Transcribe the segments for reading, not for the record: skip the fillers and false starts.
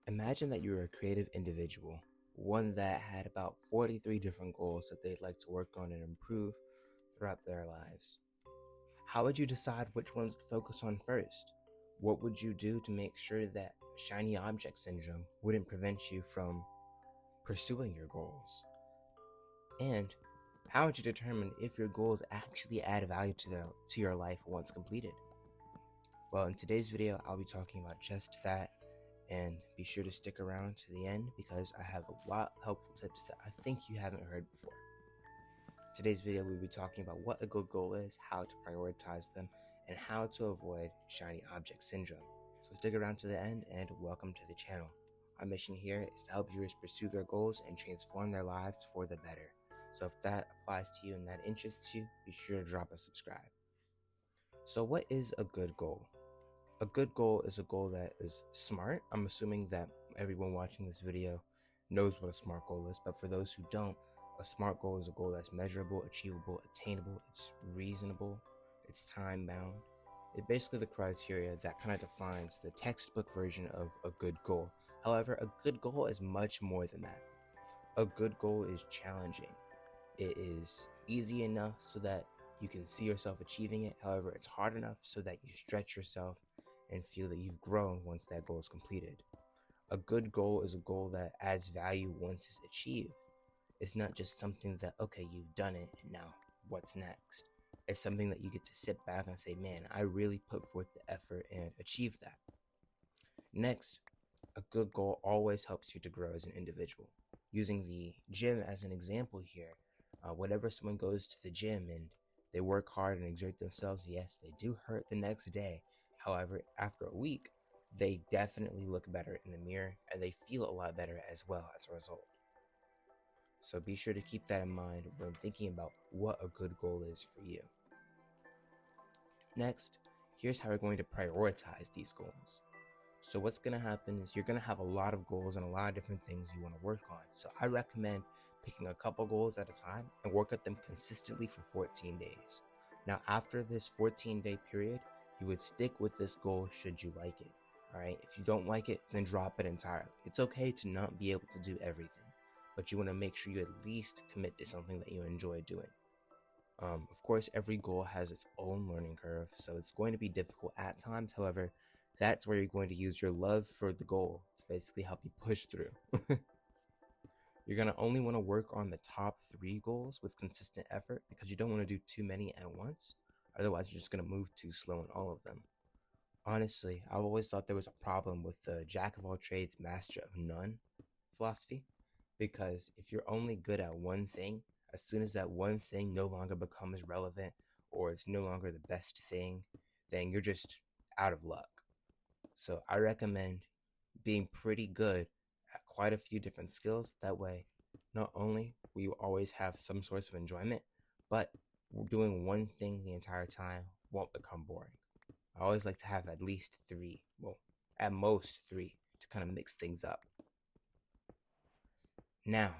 Imagine that you're a creative individual, one that had about 43 different goals that they'd like to work on and improve throughout their lives. How would you decide which ones to focus on first? What would you do to make sure that shiny object syndrome wouldn't prevent you from pursuing your goals? And how would you determine if your goals actually add value to your life once completed? Well, in today's video, I'll be talking about just that, and be sure to stick around to the end because I have a lot of helpful tips that I think you haven't heard before. Today's video, we'll be talking about what a good goal is, how to prioritize them, and how to avoid shiny object syndrome. So stick around to the end and welcome to the channel. Our mission here is to help viewers pursue their goals and transform their lives for the better. So if that applies to you and that interests you, be sure to drop a subscribe. So what is a good goal? A good goal is a goal that is smart. I'm assuming that everyone watching this video knows what a SMART goal is, but for those who don't, a SMART goal is a goal that's measurable, achievable, attainable, it's reasonable, it's time bound. It's basically the criteria that kind of defines the textbook version of a good goal. However, a good goal is much more than that. A good goal is challenging. It is easy enough so that you can see yourself achieving it. However, it's hard enough so that you stretch yourself and feel that you've grown once that goal is completed. A good goal is a goal that adds value once it's achieved. It's not just something that, okay, you've done it and now what's next? It's something that you get to sit back and say, man, I really put forth the effort and achieved that. Next, a good goal always helps you to grow as an individual. Using the gym as an example here, whenever someone goes to the gym and they work hard and exert themselves, yes, they do hurt the next day. However, after a week, they definitely look better in the mirror and they feel a lot better as well as a result. So be sure to keep that in mind when thinking about what a good goal is for you. Next, here's how we're going to prioritize these goals. So what's going to happen is you're going to have a lot of goals and a lot of different things you want to work on. So I recommend picking a couple goals at a time and work at them consistently for 14 days. Now, after this 14-day period, you would stick with this goal should you like it. All right. If you don't like it, then drop it entirely. It's okay to not be able to do everything, but you want to make sure you at least commit to something that you enjoy doing. Of course, every goal has its own learning curve, so it's going to be difficult at times. However, that's where you're going to use your love for the goal to basically help you push through. You're going to only want to work on the top 3 goals with consistent effort because you don't want to do too many at once. Otherwise, you're just going to move too slow in all of them. Honestly, I've always thought there was a problem with the jack of all trades, master of none philosophy, because if you're only good at one thing, as soon as that one thing no longer becomes relevant or it's no longer the best thing, then you're just out of luck. So I recommend being pretty good at quite a few different skills. That way, not only will you always have some source of enjoyment, but doing one thing the entire time won't become boring. I always like to have at least 3, well, at most 3, to kind of mix things up. Now,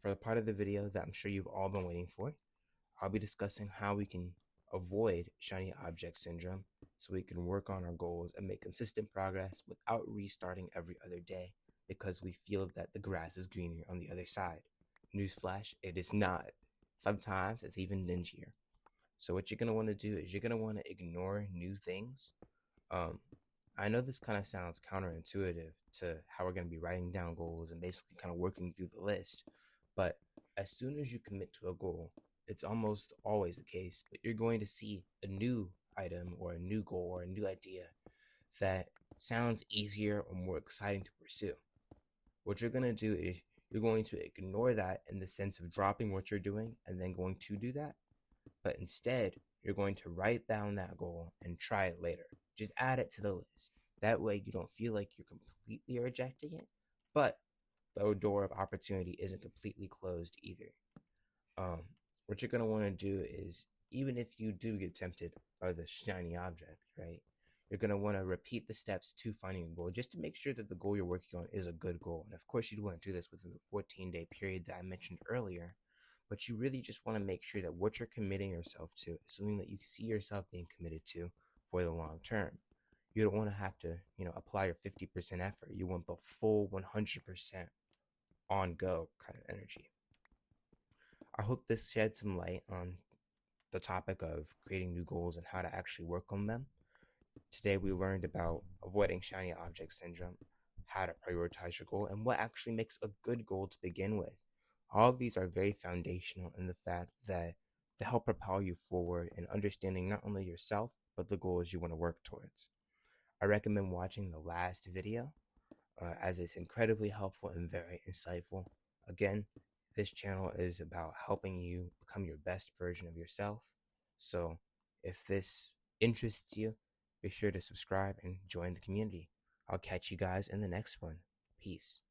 for the part of the video that I'm sure you've all been waiting for, I'll be discussing how we can avoid shiny object syndrome so we can work on our goals and make consistent progress without restarting every other day because we feel that the grass is greener on the other side. Newsflash, it is not. Sometimes it's even dingier. So what you're going to want to do is you're going to want to ignore new things. I know this kind of sounds counterintuitive to how we're going to be writing down goals and basically kind of working through the list. But as soon as you commit to a goal, it's almost always the case, but you're going to see a new item or a new goal or a new idea that sounds easier or more exciting to pursue. What you're going to do is you're going to ignore that in the sense of dropping what you're doing and then going to do that. But instead, you're going to write down that goal and try it later. Just add it to the list. That way you don't feel like you're completely rejecting it, but the door of opportunity isn't completely closed either. What you're going to want to do is, even if you do get tempted by the shiny object, right, you're going to want to repeat the steps to finding a goal just to make sure that the goal you're working on is a good goal. And of course, you'd want to do this within the 14-day period that I mentioned earlier, but you really just want to make sure that what you're committing yourself to is something that you see yourself being committed to for the long term. You don't want to have to, apply your 50% effort. You want the full 100% on go kind of energy. I hope this shed some light on the topic of creating new goals and how to actually work on them. Today, we learned about avoiding shiny object syndrome, how to prioritize your goal, and what actually makes a good goal to begin with. All of these are very foundational in the fact that they help propel you forward in understanding not only yourself, but the goals you want to work towards. I recommend watching the last video as it's incredibly helpful and very insightful. Again, this channel is about helping you become your best version of yourself. So if this interests you, be sure to subscribe and join the community. I'll catch you guys in the next one. Peace.